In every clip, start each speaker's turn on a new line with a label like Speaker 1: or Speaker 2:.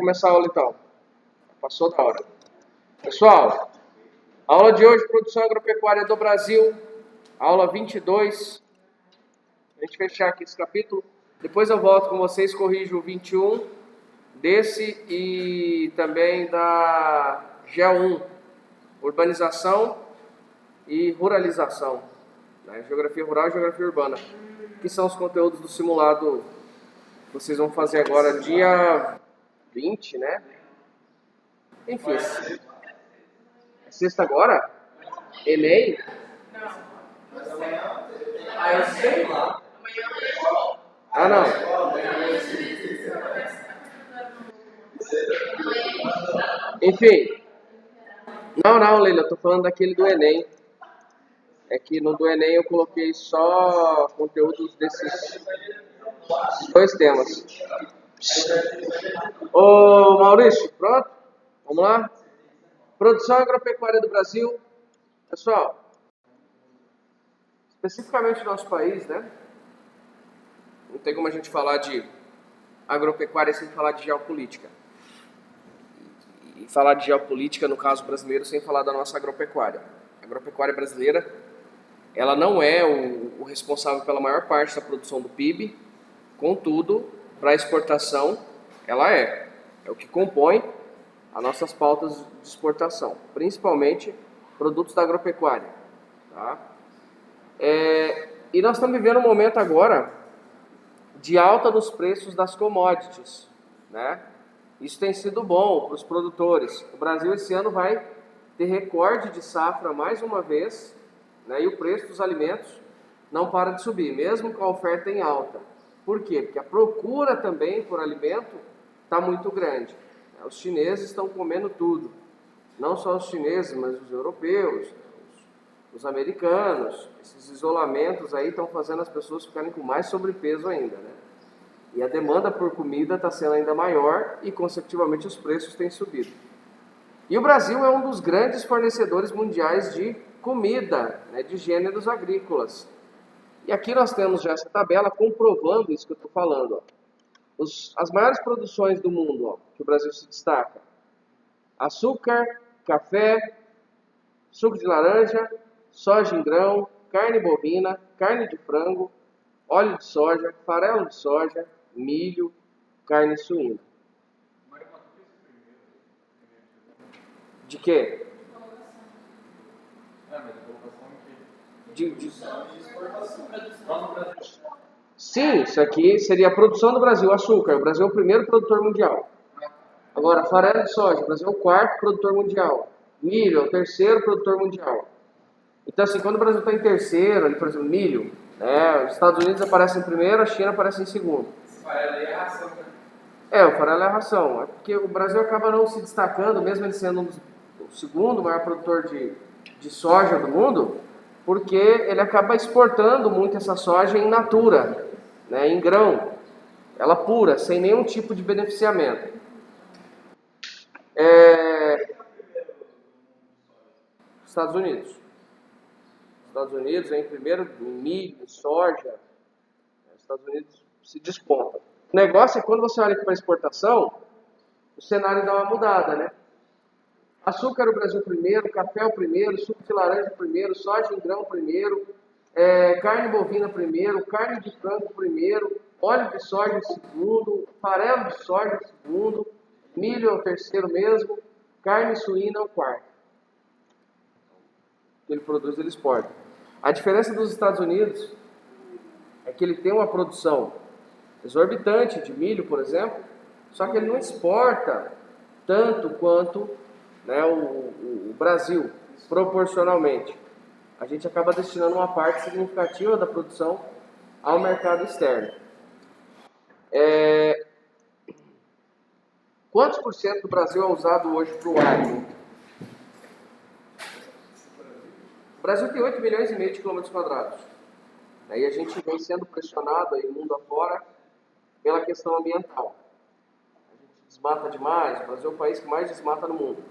Speaker 1: começar a aula então. Passou da hora. Pessoal, aula de hoje, produção agropecuária do Brasil, aula 22. A gente fechar aqui esse capítulo. Depois eu volto com vocês, corrijo o 21 desse e também da GE1, urbanização e ruralização, né? Geografia rural e geografia urbana, que são os conteúdos do simulado que vocês vão fazer agora, dia 20, né? Enfim, é sexta agora? Enem? Ah, eu sei lá. Ah, não. Enfim. Não, Leila, eu tô falando daquele do Enem. É que no do Enem eu coloquei só conteúdos desses dois temas. Ô, Maurício, pronto? Vamos lá? Produção agropecuária do Brasil. Pessoal, especificamente no nosso país, né? Não tem como a gente falar de agropecuária sem falar de geopolítica. E falar de geopolítica, no caso brasileiro, sem falar da nossa agropecuária. A agropecuária brasileira, ela não é o responsável pela maior parte da produção do PIB, contudo, para a exportação, ela é o que compõe as nossas pautas de exportação, principalmente produtos da agropecuária. Tá? E nós estamos vivendo um momento agora de alta nos preços das commodities, né? Isso tem sido bom para os produtores. O Brasil esse ano vai ter recorde de safra mais uma vez, né? E o preço dos alimentos não para de subir, mesmo com a oferta em alta. Por quê? Porque a procura também por alimento está muito grande. Os chineses estão comendo tudo. Não só os chineses, mas os europeus, os americanos. Esses isolamentos aí estão fazendo as pessoas ficarem com mais sobrepeso ainda, né? E a demanda por comida está sendo ainda maior e, consecutivamente, os preços têm subido. E o Brasil é um dos grandes fornecedores mundiais de comida, né, de gêneros agrícolas. E aqui nós temos já essa tabela comprovando isso que eu estou falando. Ó. As maiores produções do mundo, ó, que o Brasil se destaca: açúcar, café, suco de laranja, soja em grão, carne bovina, carne de frango, óleo de soja, farelo de soja, milho, carne suína. De quê? Sim, isso aqui seria a produção do Brasil, açúcar. O Brasil é o primeiro produtor mundial. Agora, farelo de soja, o Brasil é o quarto produtor mundial. Milho é o terceiro produtor mundial. Então, assim, quando o Brasil está em terceiro, ali, por exemplo, milho, né, os Estados Unidos aparecem em primeiro, a China aparece em segundo. Esse farelo aí é a ração, né? O farelo é a ração. É porque o Brasil acaba não se destacando, mesmo ele sendo o segundo maior produtor de soja do mundo, porque ele acaba exportando muito essa soja in natura, né, em grão, ela pura, sem nenhum tipo de beneficiamento. Estados Unidos. Estados Unidos em primeiro em milho, em soja. Os Estados Unidos se despontam. O negócio é que quando você olha para a exportação, o cenário dá uma mudada, né? Açúcar o Brasil primeiro, café o primeiro, suco de laranja primeiro, soja em grão primeiro, carne bovina primeiro, carne de frango primeiro, óleo de soja em segundo, farelo de soja em segundo, milho é o terceiro mesmo, carne suína é o quarto. Que ele produz, ele exporta. A diferença dos Estados Unidos é que ele tem uma produção exorbitante de milho, por exemplo, só que ele não exporta tanto quanto, né, o Brasil, proporcionalmente. A gente acaba destinando uma parte significativa da produção ao mercado externo. Quantos por cento do Brasil é usado hoje para o agro? O Brasil tem 8 milhões e meio de quilômetros quadrados. Aí a gente vem sendo pressionado aí mundo afora pela questão ambiental. A gente desmata demais, o Brasil é o país que mais desmata no mundo.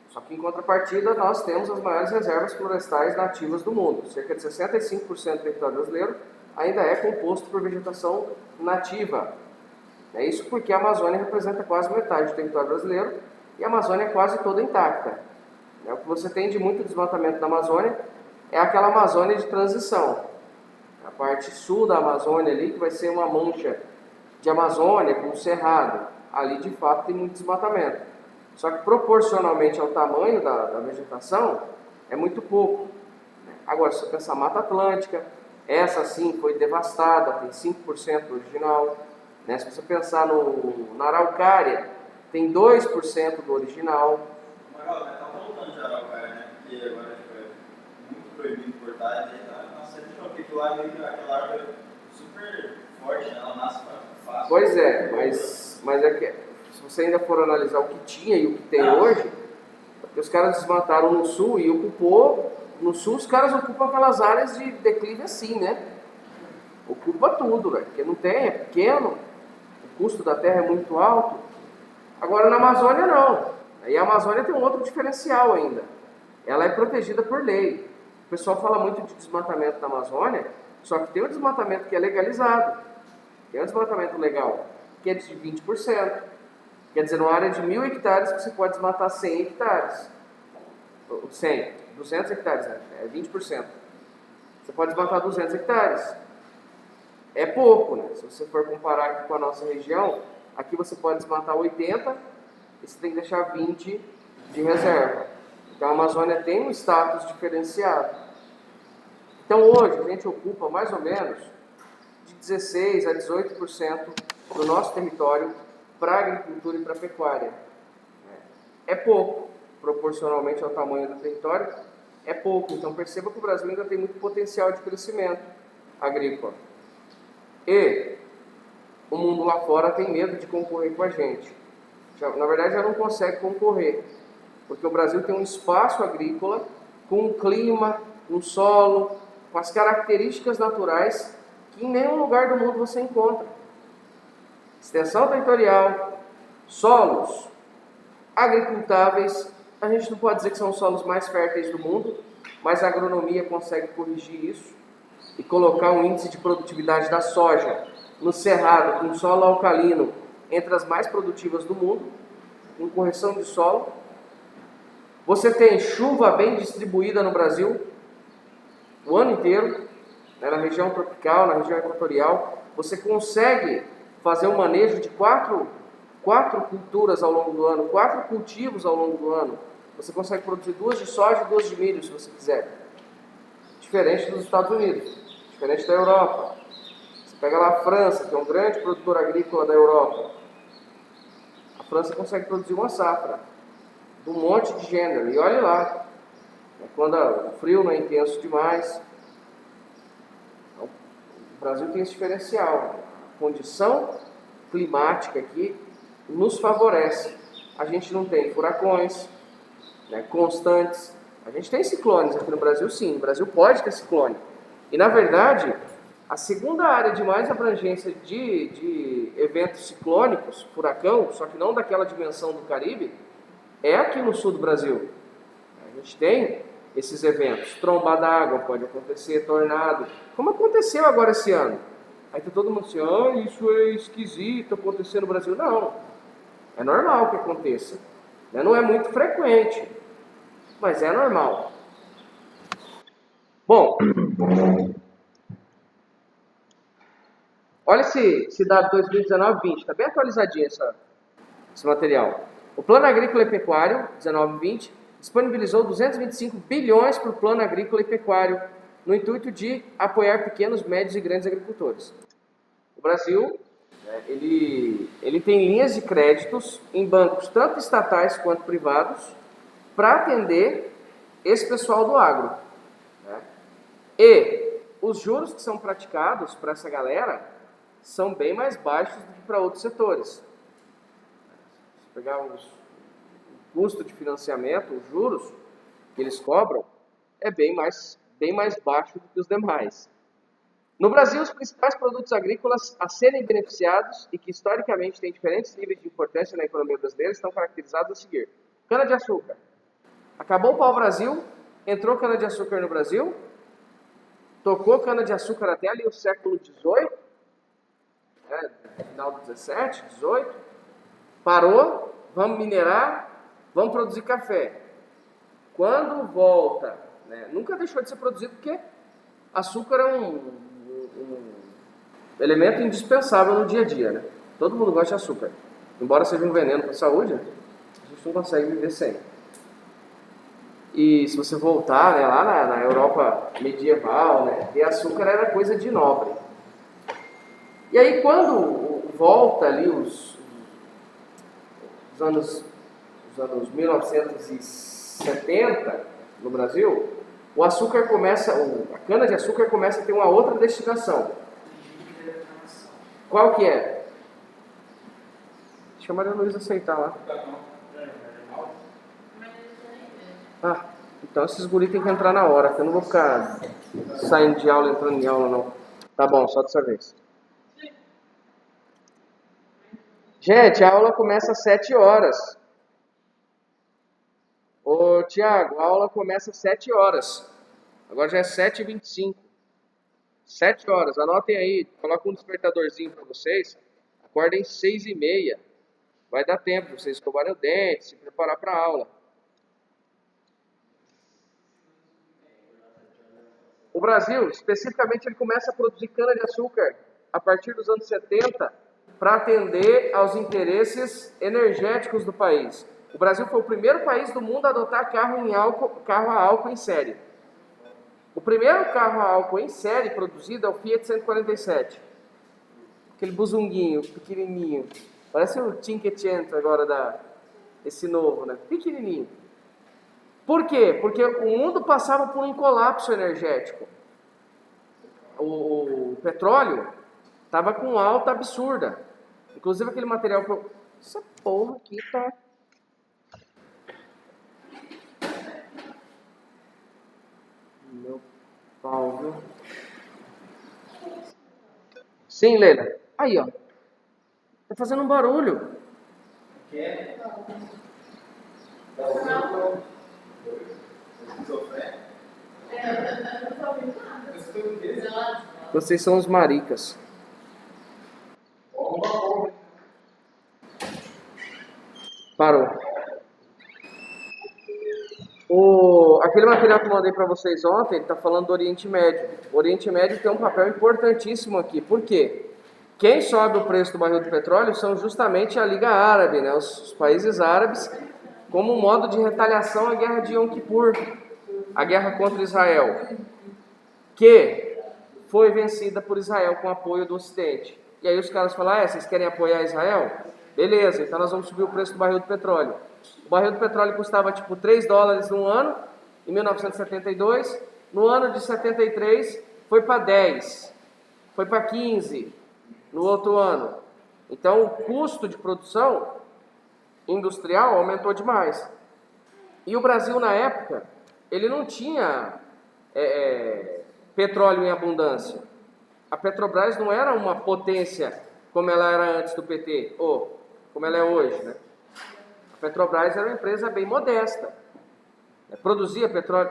Speaker 1: Só que em contrapartida nós temos as maiores reservas florestais nativas do mundo. Cerca de 65% do território brasileiro ainda é composto por vegetação nativa. É isso porque a Amazônia representa quase metade do território brasileiro e a Amazônia é quase toda intacta. O que você tem de muito desmatamento da Amazônia é aquela Amazônia de transição. A parte sul da Amazônia ali, que vai ser uma mancha de Amazônia com o Cerrado. Ali, de fato, tem muito desmatamento. Só que, proporcionalmente ao tamanho da vegetação, é muito pouco. Agora, se você pensar Mata Atlântica, essa sim foi devastada, tem 5% original. Se você pensar na Araucária, tem 2% do original.
Speaker 2: Mas tá voltando de Araucária, né? Porque agora é muito proibido cortar, e daí nossa, porque lá aquela árvore é super forte, né? Ela nasce fácil.
Speaker 1: Pois é, mas é que se você ainda for analisar o que tinha e o que tem hoje, porque os caras desmataram no sul e ocupou. No sul os caras ocupam aquelas áreas de declive assim, né? Ocupa tudo, velho, porque não tem, é pequeno, o custo da terra é muito alto. Agora na Amazônia não. Aí a Amazônia tem um outro diferencial ainda. Ela é protegida por lei. O pessoal fala muito de desmatamento na Amazônia, só que tem um desmatamento que é legalizado. Tem um desmatamento legal, que é de 20%. Quer dizer, numa área de 1.000 hectares você pode desmatar 100 hectares. 200 hectares, é 20%. Você pode desmatar 200 hectares. É pouco, né? Se você for comparar aqui com a nossa região, aqui você pode desmatar 80 e você tem que deixar 20 de reserva. Então a Amazônia tem um status diferenciado. Então hoje a gente ocupa mais ou menos de 16 a 18% do nosso território para agricultura e para pecuária. É pouco, proporcionalmente ao tamanho do território, é pouco. Então perceba que o Brasil ainda tem muito potencial de crescimento agrícola. E o mundo lá fora tem medo de concorrer com a gente. Na verdade, já não consegue concorrer, porque o Brasil tem um espaço agrícola com um clima, um solo, com as características naturais que em nenhum lugar do mundo você encontra. Extensão territorial, solos agricultáveis. A gente não pode dizer que são os solos mais férteis do mundo, mas a agronomia consegue corrigir isso e colocar um índice de produtividade da soja no cerrado, com solo alcalino, entre as mais produtivas do mundo, com correção de solo. Você tem chuva bem distribuída no Brasil, o ano inteiro, na região tropical, na região equatorial. Você consegue fazer um manejo de quatro culturas ao longo do ano, 4 cultivos ao longo do ano. Você consegue produzir 2 de soja e 2 de milho, se você quiser. Diferente dos Estados Unidos, diferente da Europa. Você pega lá a França, que é um grande produtor agrícola da Europa. A França consegue produzir uma safra de um monte de gênero. E olhe lá, quando o frio não é intenso demais. Então, o Brasil tem esse diferencial. A condição climática aqui nos favorece. A gente não tem furacões constantes. A gente tem ciclones aqui no Brasil, sim. O Brasil pode ter ciclone. E, na verdade, a segunda área de mais abrangência de eventos ciclônicos, furacão, só que não daquela dimensão do Caribe, é aqui no sul do Brasil. A gente tem esses eventos. Tromba d'água pode acontecer, tornado, como aconteceu agora esse ano. Aí tá todo mundo assim, isso é esquisito acontecer no Brasil. Não, é normal que aconteça. Não é muito frequente, mas é normal. Bom, olha esse dado 2019-20, está bem atualizadinho esse material. O Plano Agrícola e Pecuário, 19-20, disponibilizou 225 bilhões para o Plano Agrícola e Pecuário, no intuito de apoiar pequenos, médios e grandes agricultores. O Brasil, ele tem linhas de créditos em bancos tanto estatais quanto privados para atender esse pessoal do agro. E os juros que são praticados para essa galera são bem mais baixos do que para outros setores. Se pegar o custo de financiamento, os juros que eles cobram, é bem mais baixo do que os demais. No Brasil, os principais produtos agrícolas a serem beneficiados e que historicamente têm diferentes níveis de importância na economia brasileira estão caracterizados a seguir. Cana-de-açúcar. Acabou o pau-brasil, entrou cana-de-açúcar no Brasil, tocou cana-de-açúcar até ali o século XVIII, final do 17, 18, parou, vamos minerar, vamos produzir café. Quando volta, né, nunca deixou de ser produzido porque açúcar é um elemento indispensável no dia a dia, né? Todo mundo gosta de açúcar. Embora seja um veneno para a saúde, a gente não consegue viver sem. E se você voltar, né, lá na Europa medieval, né, ter açúcar era coisa de nobre. E aí quando volta ali os anos 1970 no Brasil, o açúcar a cana-de-açúcar começa a ter uma outra destinação. Qual que é? Deixa a Maria Luísa aceitar lá. Ah, então esses guri tem que entrar na hora, que eu não vou ficar saindo de aula, entrando em aula não. Tá bom, só dessa vez. Gente, a aula começa às 7 horas. Ô, Tiago, a aula começa às 7 horas. Agora já é 7h25. 7 horas, anotem aí, coloca um despertadorzinho para vocês. Acordem 6h30. Vai dar tempo de vocês escovarem o dente, se preparar para a aula. O Brasil, especificamente, ele começa a produzir cana-de-açúcar a partir dos anos 70 para atender aos interesses energéticos do país. O Brasil foi o primeiro país do mundo a adotar carro a álcool em série. O primeiro carro a álcool em série produzido é o Fiat 147. Aquele buzunguinho, pequenininho. Parece o Cinquecento agora, esse novo, né? Pequenininho. Por quê? Porque o mundo passava por um colapso energético. O petróleo estava com alta absurda. Inclusive aquele material que eu... Essa porra aqui tá... Meu pau, viu? Sim, Leila. Aí, ó. Tá fazendo um barulho.
Speaker 2: Quer?
Speaker 1: Vocês são os maricas. Parou. Aquele material que eu mandei para vocês ontem, ele está falando do Oriente Médio. O Oriente Médio tem um papel importantíssimo aqui. Por quê? Quem sobe o preço do barril de petróleo são justamente a Liga Árabe, né? Os países árabes, como um modo de retaliação à guerra de Yom Kippur, a guerra contra Israel, que foi vencida por Israel com apoio do Ocidente. E aí os caras falam, vocês querem apoiar Israel? Beleza, então nós vamos subir o preço do barril de petróleo. O barril de petróleo custava tipo $3 no ano, em 1972. No ano de 73 foi para 10, foi para 15 no outro ano. Então o custo de produção industrial aumentou demais. E o Brasil na época, ele não tinha petróleo em abundância. A Petrobras não era uma potência como ela era antes do PT, ou como ela é hoje, né? A Petrobras era uma empresa bem modesta, produzia petróleo.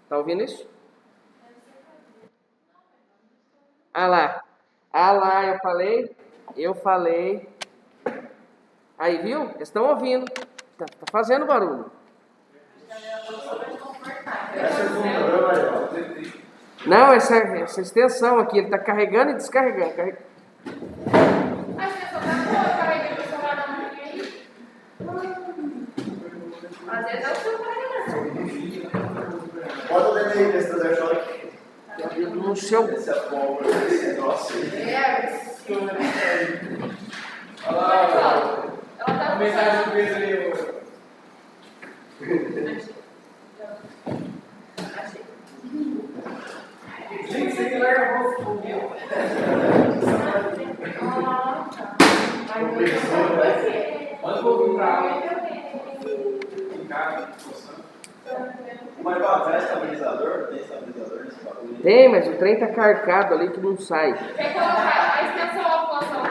Speaker 1: Tá ouvindo isso? Ah lá, eu falei. Aí, viu? Eles estão ouvindo. Tá fazendo barulho. Não, essa extensão aqui, ele está carregando e descarregando.
Speaker 3: Mas você só tá carregando o celular da mãe aí? Às vezes é o seu carregador.
Speaker 2: Bota o dedo aí, vê se tá deixando aqui.
Speaker 1: No seu...
Speaker 2: Esse é bom, esse troço.
Speaker 3: Olha lá, ela tá
Speaker 4: mensagem do Pedro aí,
Speaker 3: Achei.
Speaker 4: gente, você que larga a voz com meu. Manda um pouquinho pra aula. Em casa, coçando.
Speaker 2: Mas vai estabilizador? Tem estabilizador nesse bagulho?
Speaker 1: Tem, mas o trem tá carcado ali que não sai.
Speaker 3: Quer colocar a extensão ocupação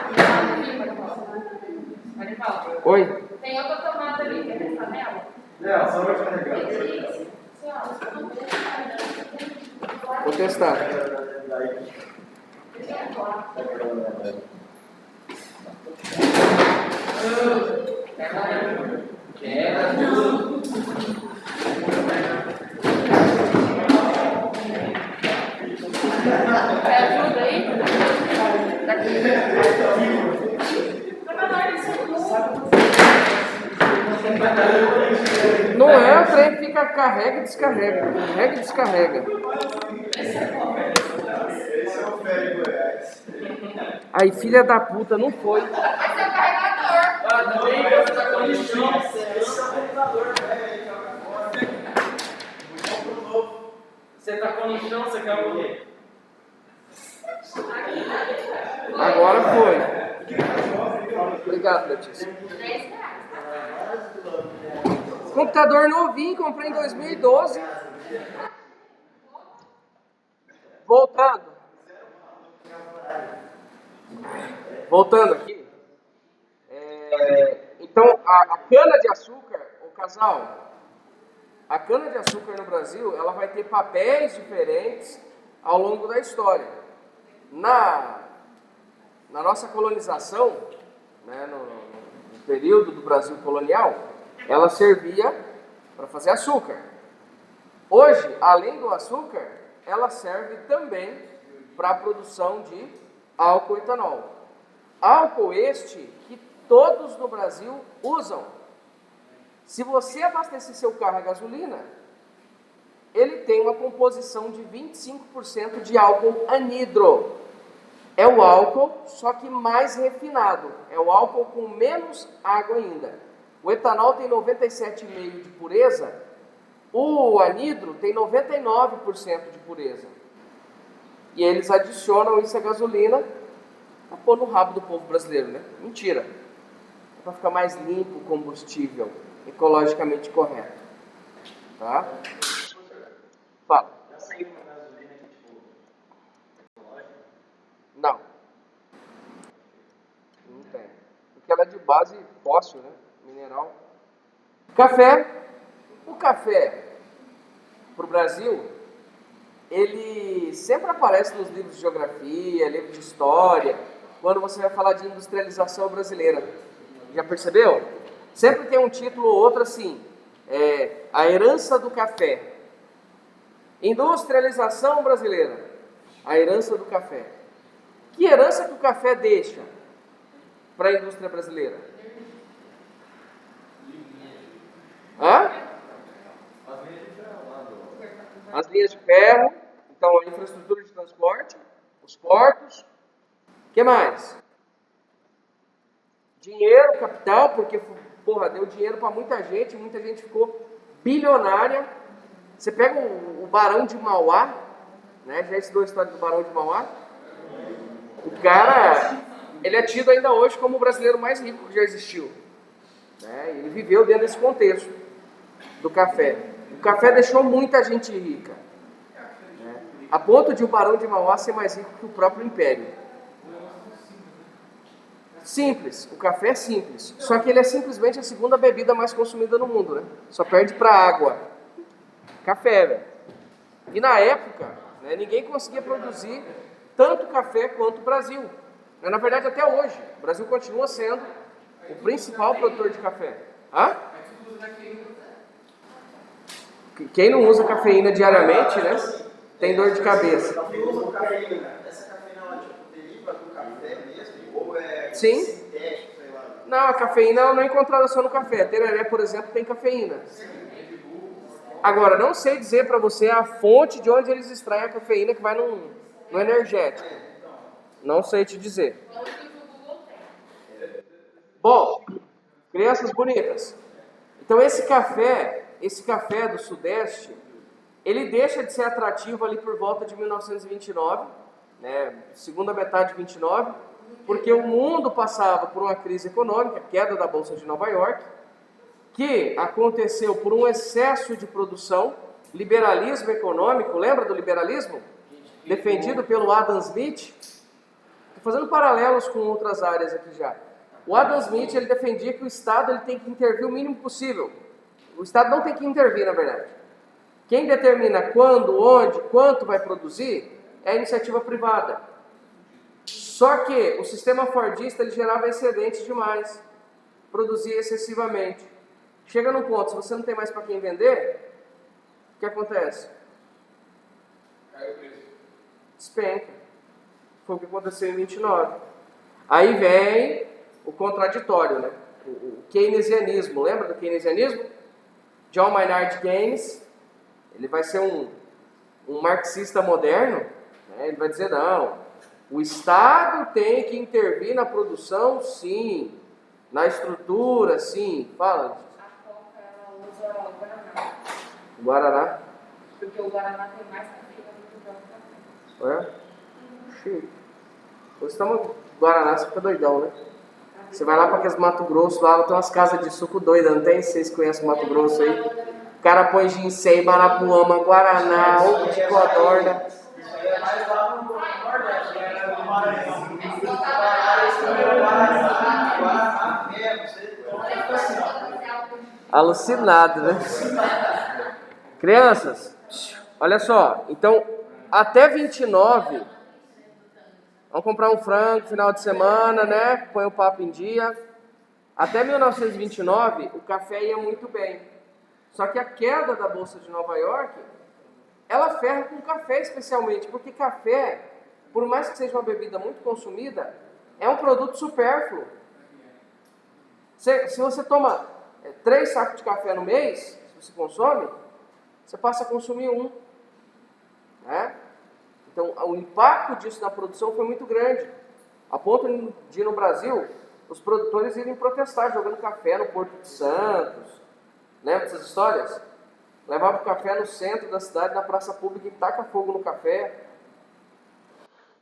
Speaker 3: Pode falar.
Speaker 1: Oi?
Speaker 3: Tem outra tomada ali, quer testar nela?
Speaker 2: Não, só vai carregar.
Speaker 1: Vou testar.
Speaker 3: Ajuda aí.
Speaker 1: Não é, o trem fica carrega e descarrega. Carrega e descarrega.
Speaker 2: Esse é o Félix Goiás.
Speaker 1: Aí, filha da puta, não foi.
Speaker 3: Esse é o carregador.
Speaker 4: Também você tá com lixão.
Speaker 2: Esse é o computador, velho.
Speaker 4: Você tá com lixão, você quer o quê?
Speaker 1: Agora foi. Obrigado, Letícia.
Speaker 3: 10 reais.
Speaker 1: Computador novinho, comprei em 2012. Voltando aqui. Então, a cana-de-açúcar, o casal, a cana-de-açúcar no Brasil, ela vai ter papéis diferentes ao longo da história. Na nossa colonização, né, no período do Brasil colonial, ela servia para fazer açúcar. Hoje, além do açúcar, ela serve também para a produção de álcool e etanol. Álcool este que todos no Brasil usam. Se você abastecer seu carro a gasolina, ele tem uma composição de 25% de álcool anidro. É o álcool, só que mais refinado. É o álcool com menos água ainda. O etanol tem 97,5% de pureza. O anidro tem 99% de pureza. E eles adicionam isso à gasolina para pôr no rabo do povo brasileiro, né? Mentira. É para ficar mais limpo o combustível, ecologicamente correto. Tá? Fala.
Speaker 2: Já saiu uma gasolina que, tipo, ecológica?
Speaker 1: Não. Não tem. Porque ela é de base fóssil, né? Mineral. Café. O café para o Brasil, ele sempre aparece nos livros de geografia, livros de história, quando você vai falar de industrialização brasileira. Já percebeu? Sempre tem um título ou outro assim, a herança do café. Industrialização brasileira. A herança do café. Que herança que o café deixa para a indústria brasileira? Hã? As linhas de ferro, então a infraestrutura de transporte, os portos. O que mais? Dinheiro, capital, porque, porra, deu dinheiro para muita gente ficou bilionária. Você pega o Barão de Mauá, né? Já estudou a história do Barão de Mauá? O cara, ele é tido ainda hoje como o brasileiro mais rico que já existiu. Né? Ele viveu dentro desse contexto do café. O café deixou muita gente rica. Né? A ponto de o Barão de Mauá ser mais rico que o próprio Império. Simples, o café é simples. Só que ele é simplesmente a segunda bebida mais consumida no mundo, né? Só perde para água. Café, velho. E na época, né, ninguém conseguia produzir tanto café quanto o Brasil. Na verdade, até hoje, o Brasil continua sendo o principal produtor de café. Hã? Quem não usa cafeína diariamente, né? Tem dor de cabeça.
Speaker 2: Essa cafeína, ela, tipo, deriva do café mesmo? Ou é
Speaker 1: Sim.
Speaker 2: sintético, sei lá?
Speaker 1: Não, a cafeína ela não é encontrada só no café. Tereré, por exemplo, tem cafeína. Agora, não sei dizer para você a fonte de onde eles extraem a cafeína que vai no energético. Não sei te dizer. Bom, crianças bonitas. Então esse café do Sudeste, ele deixa de ser atrativo ali por volta de 1929, né, segunda metade de 29, porque o mundo passava por uma crise econômica, queda da Bolsa de Nova York, que aconteceu por um excesso de produção, liberalismo econômico, lembra do liberalismo? Defendido pelo Adam Smith. Estou fazendo paralelos com outras áreas aqui já. O Adam Smith, ele defendia que o Estado ele tem que intervir o mínimo possível. O Estado não tem que intervir, na verdade. Quem determina quando, onde, quanto vai produzir é a iniciativa privada. Só que o sistema fordista ele gerava excedentes demais, produzia excessivamente. Chega num ponto, se você não tem mais para quem vender, o que acontece?
Speaker 4: Caiu o preço.
Speaker 1: Despenca. Foi o que aconteceu em 29. Aí vem o contraditório, né? O keynesianismo. Lembra do keynesianismo? John Maynard Keynes, ele vai ser um marxista moderno, né? Ele vai dizer, não, o Estado tem que intervir na produção, sim, na estrutura, sim. Fala.
Speaker 3: A Coca, ela usa o Guaraná.
Speaker 1: Guaraná.
Speaker 3: Porque o Guaraná tem mais cafeína do que o café.
Speaker 1: É? Chique. Você toma Guaraná, você fica doidão, né? Você vai lá para aqueles Mato Grosso, lá tem umas casas de suco doida, não tem? Vocês conhecem o Mato Grosso aí? O cara põe ginseng, marapuama, Guaraná, ovo de codorna.
Speaker 2: Isso aí é mais lá no Nordeste, né? No Maranhão. Guaraná mesmo, você
Speaker 1: Alucinado, né? Crianças, olha só. Então, até 29, vamos comprar um frango final de semana, né? Põe o papo em dia. Até 1929, o café ia muito bem. Só que a queda da Bolsa de Nova York, ela ferra com café especialmente, porque café, por mais que seja uma bebida muito consumida, é um produto supérfluo. Se você toma 3 sacos de café no mês, se você consome, você passa a consumir 1. Né? Então, o impacto disso na produção foi muito grande. A ponto de, no Brasil, os produtores irem protestar jogando café no Porto de Santos. Lembra dessas histórias? Levava o café no centro da cidade, na praça pública, e taca fogo no café.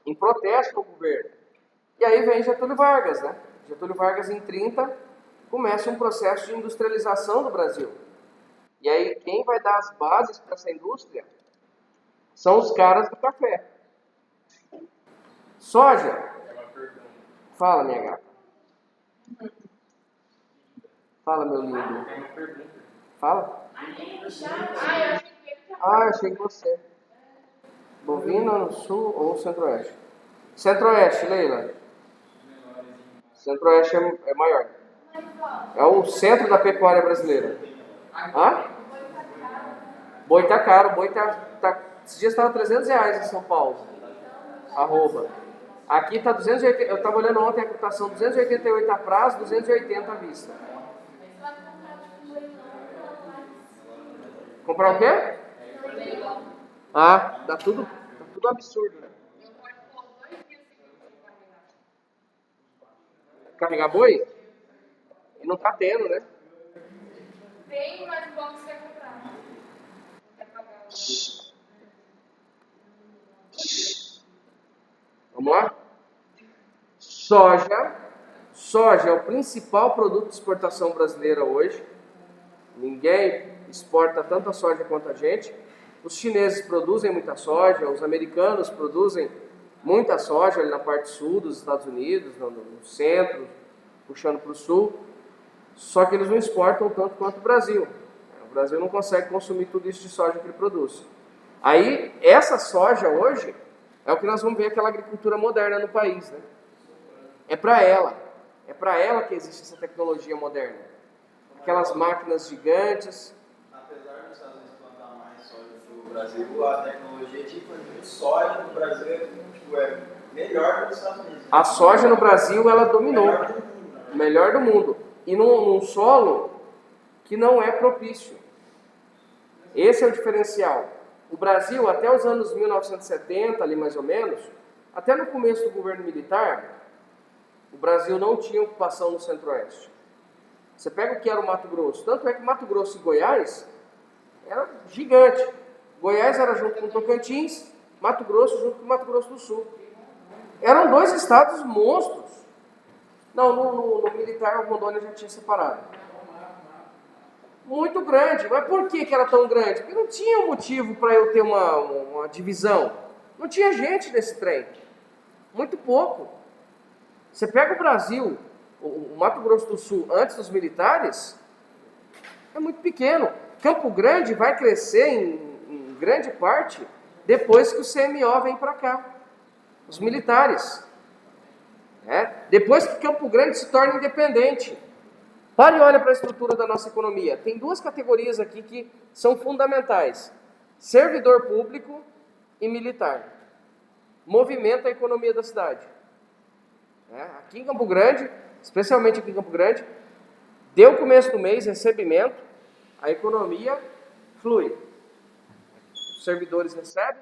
Speaker 1: Em protesto com o governo. E aí vem Getúlio Vargas, né? Getúlio Vargas, em 30, começa um processo de industrialização do Brasil. E aí, quem vai dar as bases para essa indústria são os caras do café. Soja.
Speaker 4: É uma pergunta.
Speaker 1: Fala, minha gata. Fala, meu lindo.
Speaker 4: É uma pergunta.
Speaker 1: Fala.
Speaker 3: Ah, eu achei que ele tinha.
Speaker 1: Achei que você. Bovina no sul ou centro-oeste? Centro-oeste, Leila. Centro-oeste é maior. É o centro da pecuária brasileira. Hã? Boi tá caro. Boi tá esses dias estava R$300 em São Paulo. Arroba. Aqui tá 280. Eu estava olhando ontem a cotação, 288 a prazo, 280 à vista. Comprar o quê? Ah, tá tudo absurdo, né? Carregar boi? E não tá tendo, né?
Speaker 3: Tem, mas o banco você quer comprar. Quer pagar.
Speaker 1: Vamos lá? Soja. Soja é o principal produto de exportação brasileira hoje. Ninguém exporta tanta soja quanto a gente. Os chineses produzem muita soja, os americanos produzem muita soja ali na parte sul dos Estados Unidos, no centro, puxando para o sul. Só que eles não exportam tanto quanto o Brasil. O Brasil não consegue consumir tudo isso de soja que ele produz. Aí, essa soja hoje é o que nós vamos ver aquela agricultura moderna no país, né? É para ela que existe essa tecnologia moderna. Aquelas máquinas gigantes.
Speaker 2: Apesar dos Estados Unidos plantar mais soja que o Brasil, a tecnologia de soja no Brasil é melhor que nos Estados Unidos.
Speaker 1: A soja no Brasil, ela dominou.
Speaker 2: Melhor do mundo, né?
Speaker 1: Melhor do mundo. E num solo que não é propício. Esse é o diferencial. O Brasil, até os anos 1970, ali mais ou menos, até no começo do governo militar, o Brasil não tinha ocupação no centro-oeste. Você pega o que era o Mato Grosso. Tanto é que Mato Grosso e Goiás era gigante. Goiás era junto com Tocantins, Mato Grosso junto com Mato Grosso do Sul. Eram 2 estados monstros. Não, no militar o Rondônia já tinha separado. Muito grande. Mas por que era tão grande? Porque não tinha um motivo para eu ter uma divisão. Não tinha gente nesse trem. Muito pouco. Você pega o Brasil, o Mato Grosso do Sul, antes dos militares, é muito pequeno. Campo Grande vai crescer em grande parte depois que o CMO vem para cá. Os militares. né? Depois que Campo Grande se torna independente. Pare e olha para a estrutura da nossa economia. Tem duas categorias aqui que são fundamentais: servidor público e militar. Movimenta a economia da cidade. Aqui em Campo Grande, especialmente aqui em Campo Grande, deu começo do mês, recebimento, a economia flui. Os servidores recebem,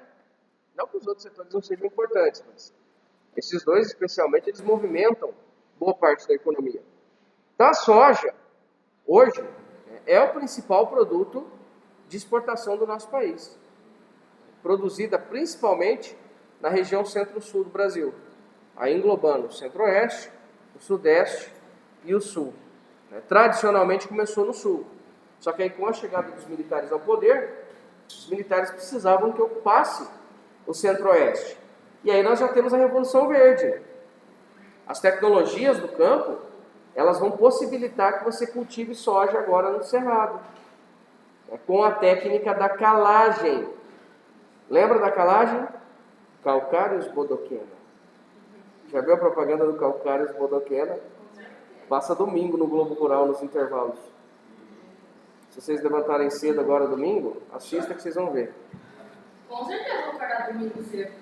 Speaker 1: não que os outros setores não sejam importantes, mas esses dois especialmente, eles movimentam boa parte da economia. Então a soja, hoje, é o principal produto de exportação do nosso país. Produzida principalmente na região centro-sul do Brasil, aí englobando o centro-oeste, o sudeste e o sul. Tradicionalmente começou no sul, só que aí com a chegada dos militares ao poder, os militares precisavam que ocupasse o centro-oeste. E aí nós já temos a Revolução Verde. As tecnologias do campo, elas vão possibilitar que você cultive soja agora no cerrado, com a técnica da calagem. Lembra da calagem? Calcários Bodoquena. Já viu a propaganda do Calcários Bodoquena? Passa domingo no Globo Rural, nos intervalos. Se vocês levantarem cedo agora domingo, assista que vocês vão ver.
Speaker 3: Com certeza vou acordar domingo cedo.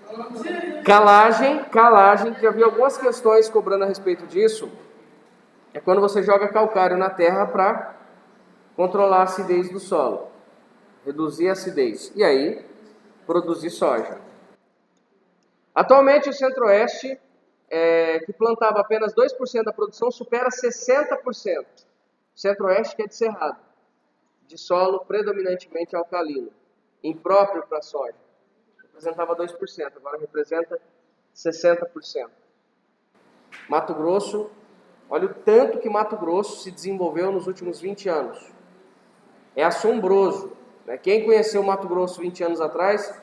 Speaker 1: Calagem, já vi algumas questões cobrando a respeito disso. É quando você joga calcário na terra para controlar a acidez do solo, reduzir a acidez e aí produzir soja. Atualmente o Centro-Oeste, que plantava apenas 2% da produção, supera 60%. O Centro-Oeste, que é de cerrado, de solo predominantemente alcalino, impróprio para a soja. Representava 2%, agora representa 60%. Mato Grosso, olha o tanto que Mato Grosso se desenvolveu nos últimos 20 anos. É assombroso. Quem conheceu Mato Grosso 20 anos atrás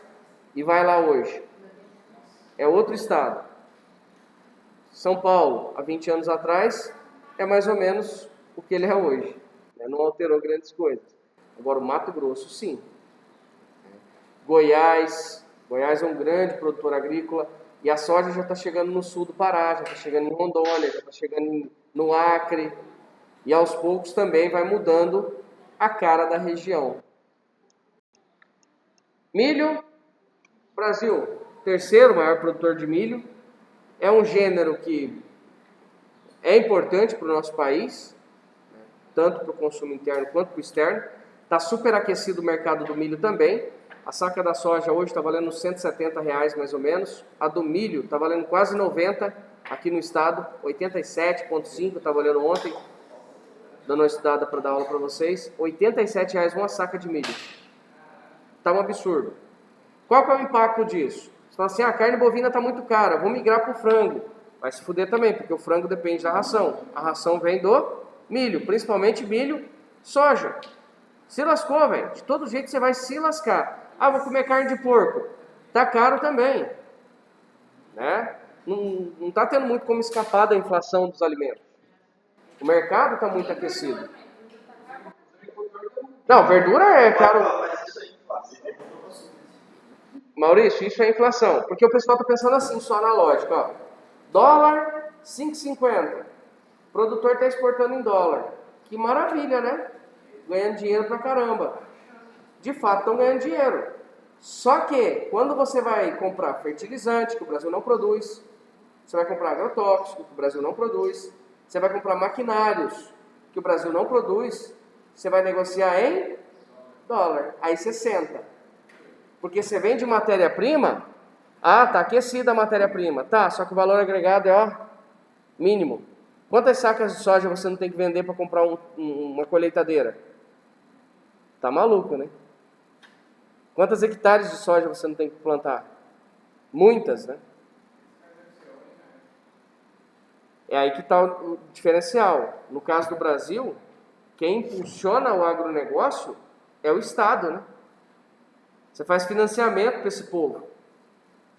Speaker 1: e vai lá hoje? É outro estado. São Paulo, há 20 anos atrás, é mais ou menos o que ele é hoje. Não alterou grandes coisas. Agora o Mato Grosso, sim. Goiás é um grande produtor agrícola e a soja já está chegando no sul do Pará, já está chegando em Rondônia, já está chegando no Acre e aos poucos também vai mudando a cara da região. Milho, Brasil, terceiro maior produtor de milho, é um gênero que é importante para o nosso país, tanto para o consumo interno quanto para o externo. Está superaquecido o mercado do milho também. A saca da soja hoje está valendo uns R$170 mais ou menos. A do milho está valendo quase 90 aqui no estado, 87,5 está valendo ontem, dando uma estudada para dar aula para vocês. R$87 uma saca de milho. Está um absurdo. Qual que é o impacto disso? Você fala assim, a carne bovina está muito cara, vou migrar para o frango. Vai se fuder também, porque o frango depende da ração. A ração vem do milho, principalmente milho, soja. Se lascou, velho. De todo jeito você vai se lascar. Ah, vou comer carne de porco. Tá caro também. Não está tendo muito como escapar da inflação dos alimentos. O mercado está muito aquecido. Não, verdura é caro. Maurício, isso é inflação. Porque o pessoal está pensando assim, só na lógica. Ó. Dólar, 5,50. O produtor está exportando em dólar. Que maravilha, né? Ganhando dinheiro pra caramba. De fato, estão ganhando dinheiro. Só que, quando você vai comprar fertilizante, que o Brasil não produz, você vai comprar agrotóxico, que o Brasil não produz, você vai comprar maquinários, que o Brasil não produz, você vai negociar em dólar. Aí você senta. Porque você vende matéria-prima, tá aquecida a matéria-prima. Tá, só que o valor agregado é mínimo. Quantas sacas de soja você não tem que vender para comprar uma colheitadeira? Tá maluco, né? Quantos hectares de soja você não tem que plantar? Muitas, né? É aí que está o diferencial. No caso do Brasil, quem impulsiona o agronegócio é o Estado, né? Você faz financiamento para esse povo.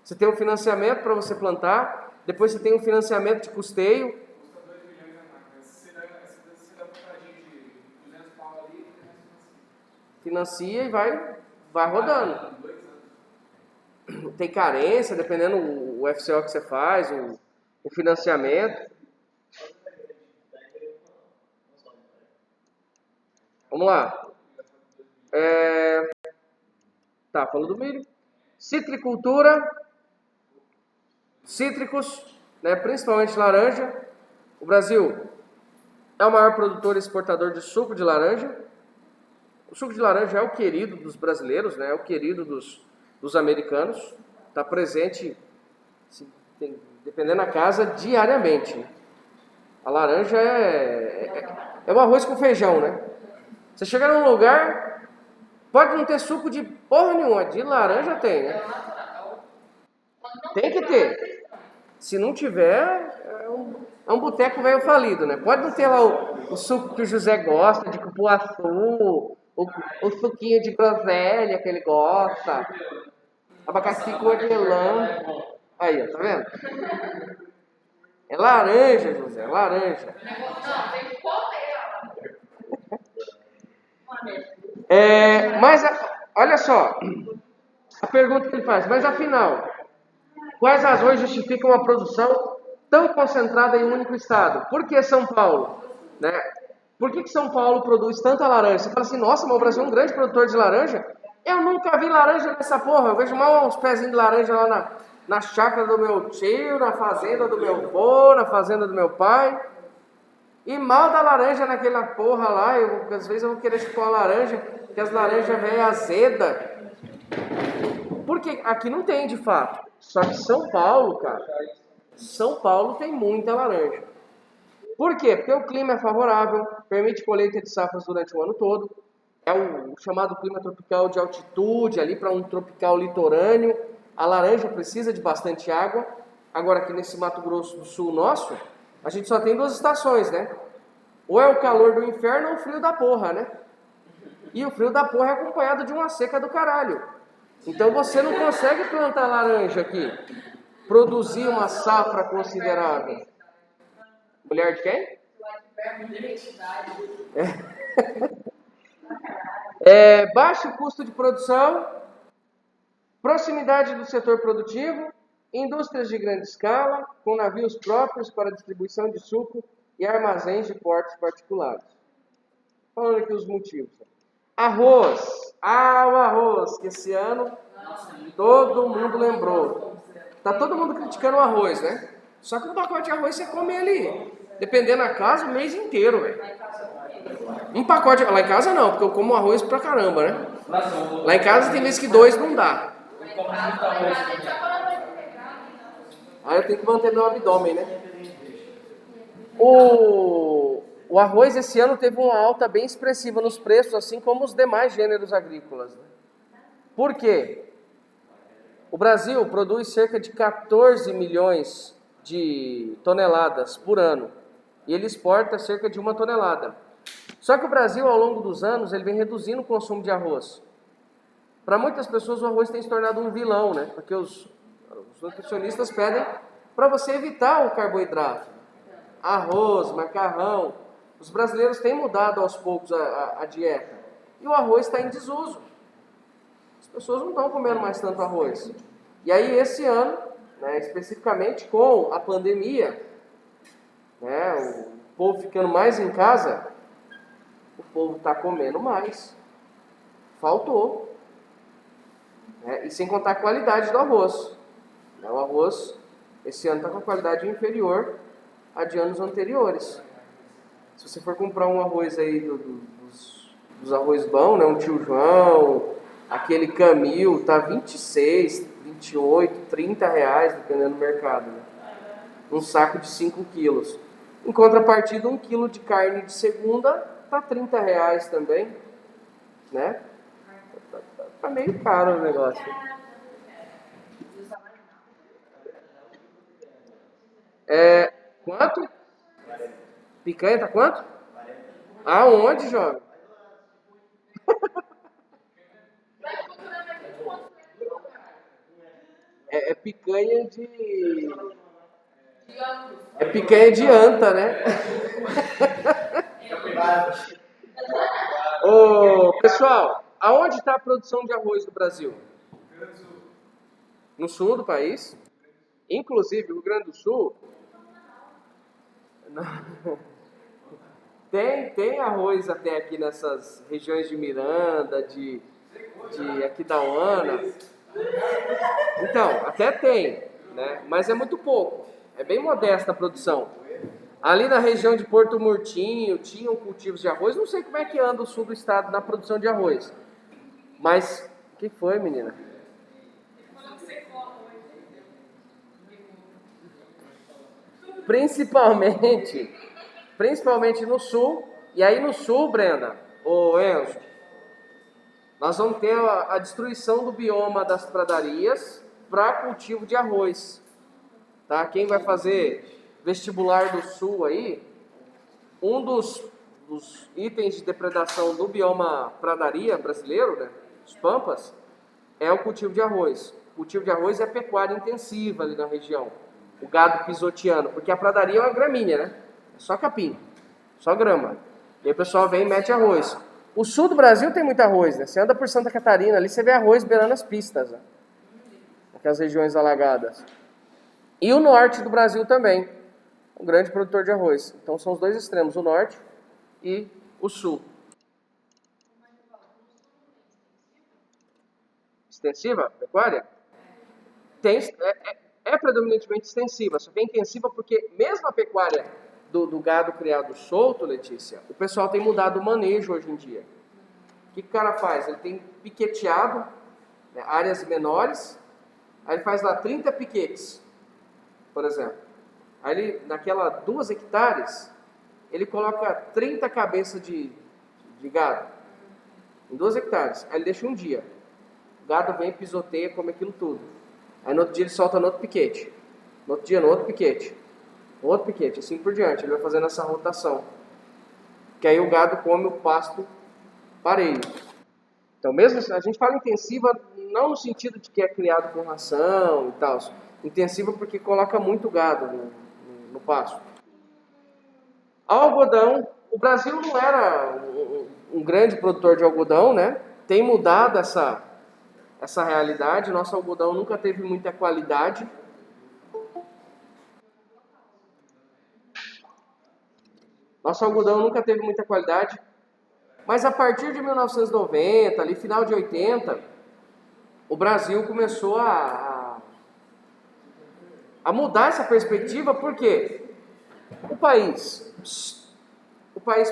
Speaker 1: Você tem um financiamento para você plantar, depois você tem um financiamento de custeio.
Speaker 4: Custa 2 milhões a máquina. Se dá para a gente 200 pau ali,
Speaker 1: financia e vai rodando. Tem carência, dependendo o FCO que você faz, o financiamento. Vamos lá. Tá, falando do milho. Citricultura, cítricos, né, principalmente laranja. O Brasil é o maior produtor e exportador de suco de laranja. O suco de laranja é o querido dos brasileiros, né, é o querido dos americanos. Está presente, dependendo da casa, diariamente. Né? A laranja é um arroz com feijão, né? Você chega num lugar, pode não ter suco de porra nenhuma, de laranja tem, né? Tem que ter. Se não tiver, é um boteco velho falido, né? Pode não ter lá o suco que o José gosta, de cupuaçu, o suquinho de groselha que ele gosta, abacaxi com hortelã. Aí, ó, tá vendo? É laranja, José, laranja.
Speaker 3: Não, tem que comer.
Speaker 1: Mas, olha só, a pergunta que ele faz, mas afinal, quais razões justificam a produção tão concentrada em um único estado? Por que São Paulo? Né? Por que São Paulo produz tanta laranja? Você fala assim, nossa, mas o Brasil é um grande produtor de laranja? Eu nunca vi laranja nessa porra, eu vejo mal uns pezinhos de laranja lá na chácara do meu tio, na fazenda do meu avô, na fazenda do meu pai. E mal da laranja naquela porra lá, às vezes eu vou querer chupar uma laranja, porque as laranjas vêm azeda. Porque aqui não tem de fato. Só que São Paulo, cara, São Paulo tem muita laranja. Por quê? Porque o clima é favorável, permite colheita de safras durante o ano todo. É o chamado clima tropical de altitude, ali para um tropical litorâneo. A laranja precisa de bastante água. Agora aqui nesse Mato Grosso do Sul nosso, a gente só tem 2 estações, né? Ou é o calor do inferno ou o frio da porra, né? E o frio da porra é acompanhado de uma seca do caralho. Então você não consegue plantar laranja aqui, produzir uma safra considerável. Mulher de quem? Baixo custo de produção, proximidade do setor produtivo, indústrias de grande escala, com navios próprios para distribuição de suco e armazéns de portos particulares. Falando aqui os motivos. Arroz. O arroz, que esse ano todo mundo lembrou. Tá todo mundo criticando o arroz, né? Só que um pacote de arroz você come ali, dependendo da casa, o mês inteiro, velho. Um pacote, lá em casa não, porque eu como arroz pra caramba, né? Lá em casa tem vezes que 2 não dá. Aí eu tenho que manter meu abdômen, né? O arroz esse ano teve uma alta bem expressiva nos preços, assim como os demais gêneros agrícolas. Né? Por quê? O Brasil produz cerca de 14 milhões de toneladas por ano e ele exporta cerca de 1 tonelada. Só que o Brasil, ao longo dos anos, ele vem reduzindo o consumo de arroz. Para muitas pessoas, o arroz tem se tornado um vilão, né? Porque os nutricionistas pedem para você evitar o carboidrato. Arroz, macarrão. Os brasileiros têm mudado aos poucos a dieta. E o arroz está em desuso. As pessoas não estão comendo mais tanto arroz. E aí, esse ano, né, especificamente com a pandemia, né, o povo ficando mais em casa, o povo está comendo mais. Faltou. Né, e sem contar a qualidade do arroz. O arroz, esse ano, está com a qualidade inferior a de anos anteriores. Se você for comprar um arroz aí dos arroz bons, né, um Tio João, aquele Camil, tá 26, 28, 30 reais, dependendo do mercado. Né? Um saco de 5 quilos. Em contrapartida, 1 quilo de carne de segunda tá 30 reais também. Né? Tá meio caro o negócio. Quanto? Picanha tá quanto? Aonde, jovem? É picanha de... É picanha de anta, né? Ô, pessoal, aonde está a produção de arroz do Brasil? No sul do país. Inclusive, o Rio Grande do Sul Tem arroz até aqui nessas regiões de Miranda, de Aquidauana. Então, até tem, né? Mas é muito pouco. É bem modesta a produção. Ali na região de Porto Murtinho tinham cultivos de arroz. Não sei como é que anda o sul do estado na produção de arroz. Mas, o que foi, menina? Principalmente no sul. E aí no sul, Brenda, ô Enzo, nós vamos ter a destruição do bioma das pradarias para cultivo de arroz. Tá? Quem vai fazer vestibular do sul aí, um dos itens de depredação do bioma pradaria brasileiro, né, os pampas, é o cultivo de arroz. O cultivo de arroz é pecuária intensiva ali na região. O gado pisoteando, porque a pradaria é uma gramínea, né? É só capim, só grama. E aí o pessoal vem e mete arroz. O sul do Brasil tem muito arroz, né? Você anda por Santa Catarina ali, você vê arroz beirando as pistas, né? Aquelas regiões alagadas. E o norte do Brasil também, um grande produtor de arroz. Então são os dois extremos, o norte e o sul. Extensiva, pecuária? É predominantemente extensiva, só que é intensiva porque mesmo a pecuária do gado criado solto, Letícia, o pessoal tem mudado o manejo hoje em dia. O que o cara faz? Ele tem piqueteado, né, áreas menores, aí ele faz lá 30 piquetes, por exemplo. Aí ele, naquela 2 hectares, ele coloca 30 cabeças de gado, em 2 hectares, aí ele deixa um dia. O gado vem, pisoteia, come aquilo tudo. Aí no outro dia ele solta no outro piquete. No outro dia no outro piquete. No outro piquete, assim por diante. Ele vai fazendo essa rotação. Que aí o gado come o pasto parelho. Então mesmo assim, a gente fala intensiva não no sentido de que é criado com ração e tal. Intensiva porque coloca muito gado no pasto. Algodão. O Brasil não era um grande produtor de algodão, né? Tem mudado essa realidade. Nosso algodão nunca teve muita qualidade. Mas a partir de 1990, ali final de 80, o Brasil começou a mudar essa perspectiva, porque o país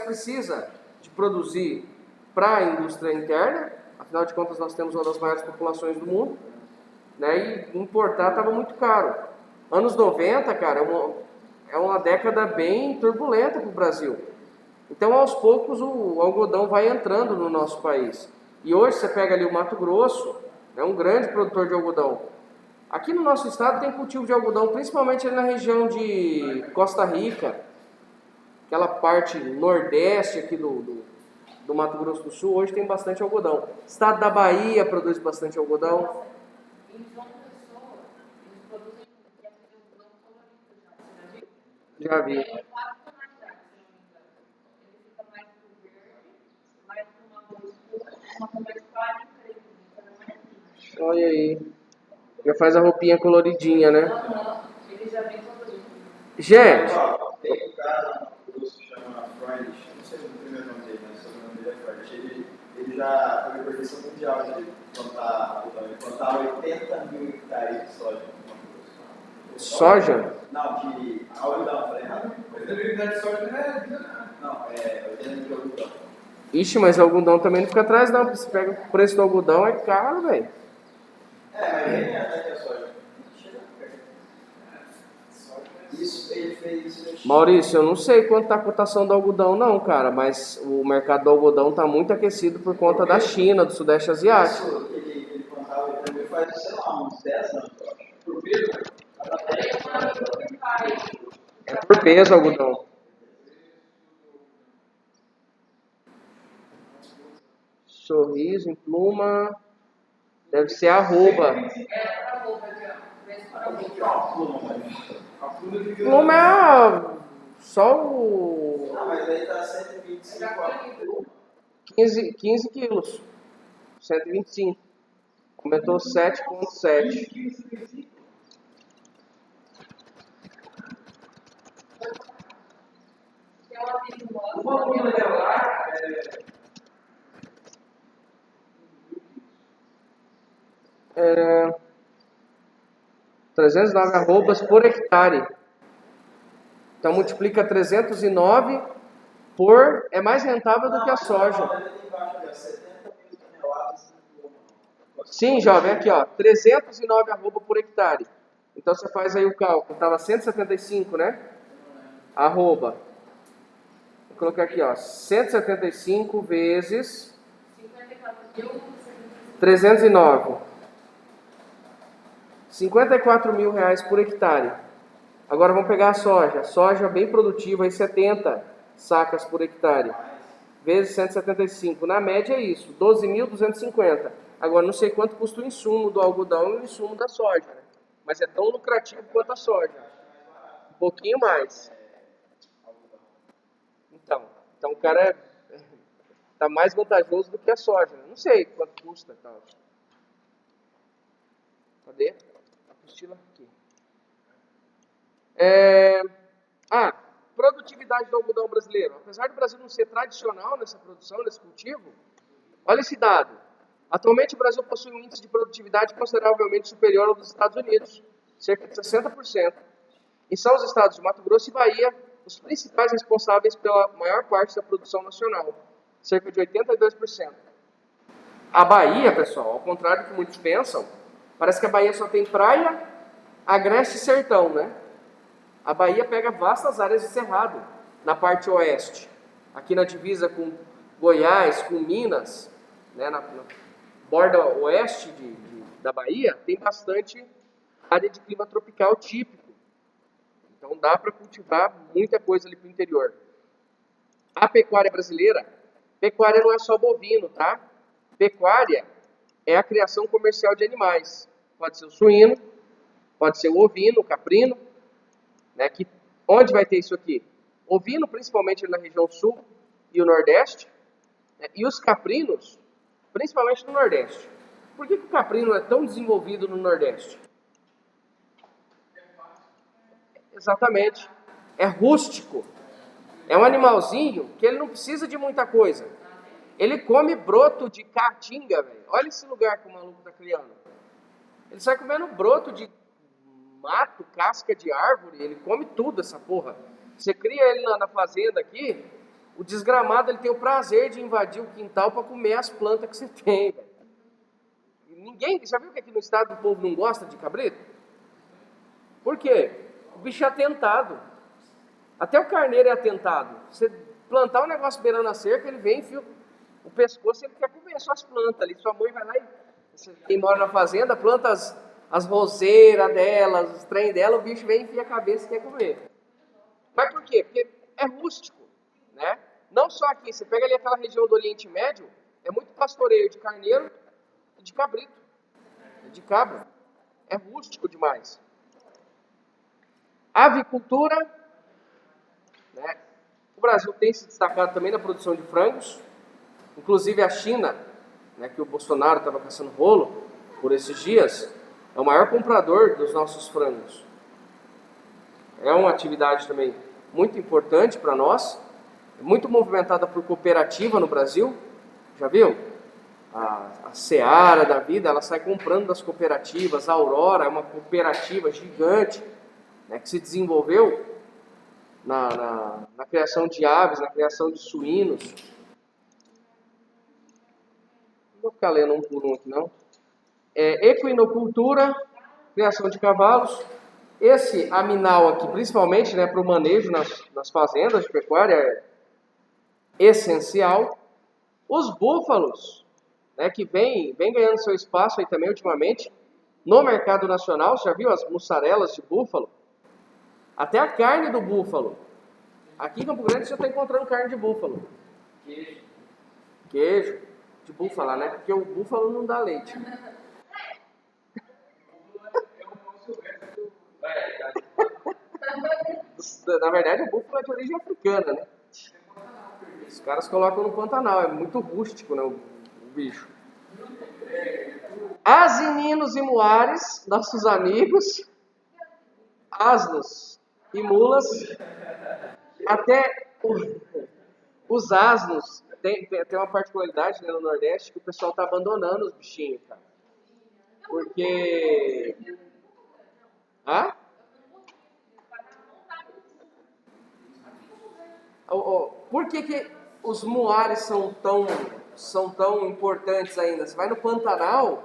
Speaker 1: precisa de produzir para a indústria interna. Afinal de contas, nós temos uma das maiores populações do mundo, né? E importar estava muito caro. Anos 90, cara, é uma década bem turbulenta para o Brasil. Então, aos poucos, o algodão vai entrando no nosso país. E hoje, você pega ali o Mato Grosso, é um grande produtor de algodão. Aqui no nosso estado tem cultivo de algodão, principalmente ali na região de Costa Rica, aquela parte nordeste aqui do Mato Grosso do Sul, hoje tem bastante algodão. Estado da Bahia produz bastante algodão.
Speaker 3: Em João Pessoa, eles produzem algodão colorido já.
Speaker 1: Já vi.
Speaker 3: Tem 4 tonalidades, se não me engano. Ele fica mais pro verde, mais pro uma cor escura, uma cor mais clara e preta. Então é mais lindo.
Speaker 1: Olha aí. Já faz a roupinha coloridinha, né?
Speaker 3: Ele já vem colorido.
Speaker 1: Gente,
Speaker 2: Tem um cara no curso que chama Freund, não sei o primeiro nome dele, mas o sobrenome dele é Freund. Ele já foi recordação mundial de plantar algodão. Ele plantava 80 mil hectares de soja.
Speaker 1: soja?
Speaker 2: Não, de algodão, falei errado.
Speaker 4: 80 mil hectares de soja não é vida, não.
Speaker 2: Não, é 80 mil de algodão.
Speaker 1: Ixi, mas o algodão também não fica atrás não, porque você pega o preço do algodão, é caro, velho.
Speaker 2: Mas nem até que a soja. Isso ele fez.
Speaker 1: Maurício, eu não sei quanto está a cotação do algodão não, cara, mas o mercado do algodão está muito aquecido por conta da China, do Sudeste Asiático.
Speaker 2: Isso, ele plantava também faz, sei lá, uns 10 anos, eu acho. Por peso?
Speaker 1: É por peso o algodão. Sorriso, em pluma, deve ser arroba. Pluma é só o...
Speaker 2: Não, mas aí tá 125 a
Speaker 1: 15 quilos. 125. Comentou 7,7.
Speaker 4: Uma comida dela lá
Speaker 1: é 309 arrobas por hectare. Então multiplica 309 por... É mais rentável do que a soja. Sim, jovem, aqui ó, 309 arroba por hectare. Então você faz aí o cálculo, estava 175, né? Arroba. Vou colocar aqui ó, 175 vezes 309. 54 mil reais por hectare. Agora vamos pegar a soja. Soja bem produtiva, aí 70 sacas por hectare. Vezes 175. Na média é isso, 12.250. Agora não sei quanto custa o insumo do algodão e o insumo da soja, né? Mas é tão lucrativo quanto a soja. Um pouquinho mais. Então o cara tá mais vantajoso do que a soja, né? Não sei quanto custa, tal. Cadê? A apostila aqui. Produtividade do algodão brasileiro. Apesar do Brasil não ser tradicional nessa produção, nesse cultivo, olha esse dado. Atualmente o Brasil possui um índice de produtividade consideravelmente superior ao dos Estados Unidos, cerca de 60%. E são os estados de Mato Grosso e Bahia os principais responsáveis pela maior parte da produção nacional, cerca de 82%. A Bahia, pessoal, ao contrário do que muitos pensam, parece que a Bahia só tem praia, agreste e sertão, né? A Bahia pega vastas áreas de cerrado na parte oeste. Aqui na divisa com Goiás, com Minas, né, na borda oeste da Bahia, tem bastante área de clima tropical típico. Então dá para cultivar muita coisa ali para o interior. A pecuária brasileira, pecuária não é só bovino, tá? Pecuária é a criação comercial de animais. Pode ser o suíno, pode ser o ovino, o caprino, né? Onde vai ter isso aqui? Ovino, principalmente na região sul e o nordeste, né? E os caprinos, principalmente no nordeste. Por que o caprino é tão desenvolvido no nordeste? Exatamente. É rústico. É um animalzinho que ele não precisa de muita coisa. Ele come broto de caatinga, velho. Olha esse lugar que o maluco tá criando. Ele sai comendo broto de mato, casca de árvore. Ele come tudo, essa porra. Você cria ele na fazenda aqui, o desgramado ele tem o prazer de invadir o quintal para comer as plantas que você tem, velho. Ninguém, já viu que aqui no estado o povo não gosta de cabrito? Por quê? O bicho é atentado. Até o carneiro é atentado. Você plantar um negócio beirando a cerca, ele vem, enfia o pescoço, ele quer comer suas plantas ali. Sua mãe vai lá e quem mora na fazenda planta as roseiras delas, os trem dela, o bicho vem, enfia a cabeça e quer comer. Mas por quê? Porque é rústico, né? Não só aqui, você pega ali aquela região do Oriente Médio, é muito pastoreio de carneiro e de cabrito, de cabra. É rústico demais. Avicultura, né? O Brasil tem se destacado também na produção de frangos, inclusive a China, né, que o Bolsonaro estava caçando rolo por esses dias, é o maior comprador dos nossos frangos. É uma atividade também muito importante para nós, é muito movimentada por cooperativa no Brasil, já viu? A Seara da vida, ela sai comprando das cooperativas. A Aurora é uma cooperativa gigante, né, que se desenvolveu na criação de aves, na criação de suínos. Não vou ficar lendo um por um aqui, não. Equinocultura, criação de cavalos. Esse aminal aqui, principalmente, né, para o manejo nas fazendas de pecuária, é essencial. Os búfalos, né, que vem ganhando seu espaço aí também ultimamente no mercado nacional. Você já viu as mussarelas de búfalo? Até a carne do búfalo. Aqui em Campo Grande você está encontrando carne de búfalo. Queijo de búfala, né? Porque o búfalo não dá leite. Na verdade, o búfalo é de origem africana, né? Os caras colocam no Pantanal. É muito rústico, né, o bicho. Asininos e muares, nossos amigos. Asnos e mulas, até Os asnos, tem uma particularidade, né, no Nordeste, que o pessoal tá abandonando os bichinhos, cara. Porque... Hã? Por que os muares são tão importantes ainda? Você vai no Pantanal,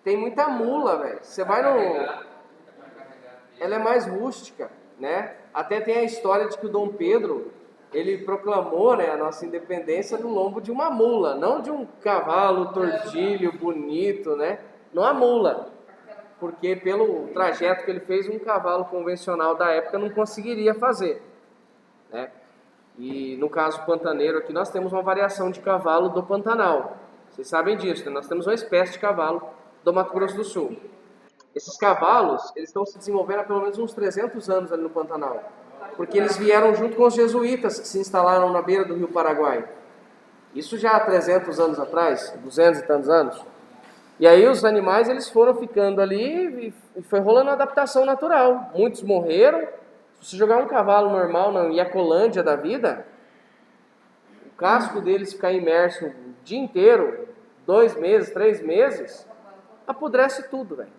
Speaker 1: tem muita mula, velho. Você vai no... Ela é mais rústica, né? Até tem a história de que o Dom Pedro, ele proclamou, né, a nossa independência no lombo de uma mula, não de um cavalo tordilho, bonito, né? Numa mula. Porque pelo trajeto que ele fez, um cavalo convencional da época não conseguiria fazer, né? E no caso pantaneiro aqui, nós temos uma variação de cavalo do Pantanal. Vocês sabem disso, né? Nós temos uma espécie de cavalo do Mato Grosso do Sul. Esses cavalos, eles estão se desenvolvendo há pelo menos uns 300 anos ali no Pantanal. Porque eles vieram junto com os jesuítas que se instalaram na beira do Rio Paraguai. Isso já há 300 anos atrás, 200 e tantos anos. E aí os animais, eles foram ficando ali e foi rolando uma adaptação natural. Muitos morreram. Se você jogar um cavalo normal na Iacolândia da vida, o casco deles ficar imerso o dia inteiro, 2 meses, 3 meses, apodrece tudo, velho.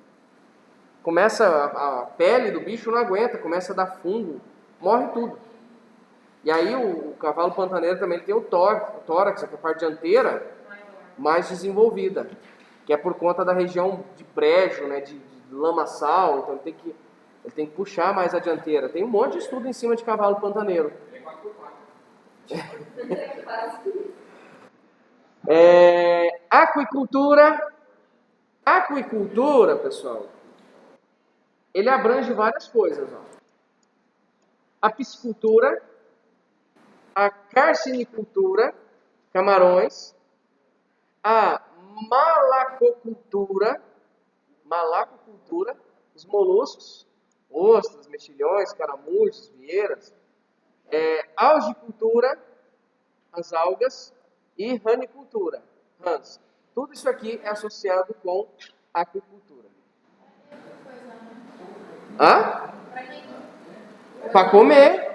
Speaker 1: Começa, a pele do bicho não aguenta, começa a dar fungo, morre tudo. E aí o cavalo pantaneiro também tem o tórax, que é a parte dianteira, mais desenvolvida, que é por conta da região de brejo, né, de lamaçal, então ele tem que puxar mais a dianteira. Tem um monte de estudo em cima de cavalo pantaneiro. Aquicultura, pessoal, ele abrange várias coisas. Ó. A piscicultura, a carcinicultura, camarões, a malacocultura, os moluscos, ostras, mexilhões, caramujos, vieiras, algicultura, as algas, e ranicultura, rãs. Tudo isso aqui é associado com aquicultura. Hã? Para comer.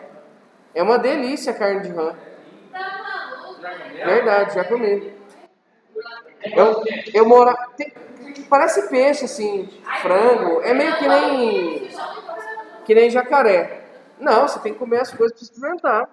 Speaker 1: É uma delícia a carne de rã. Verdade, já comi. Eu moro... Parece peixe, assim, frango. É meio que nem jacaré. Não, você tem que comer as coisas para experimentar.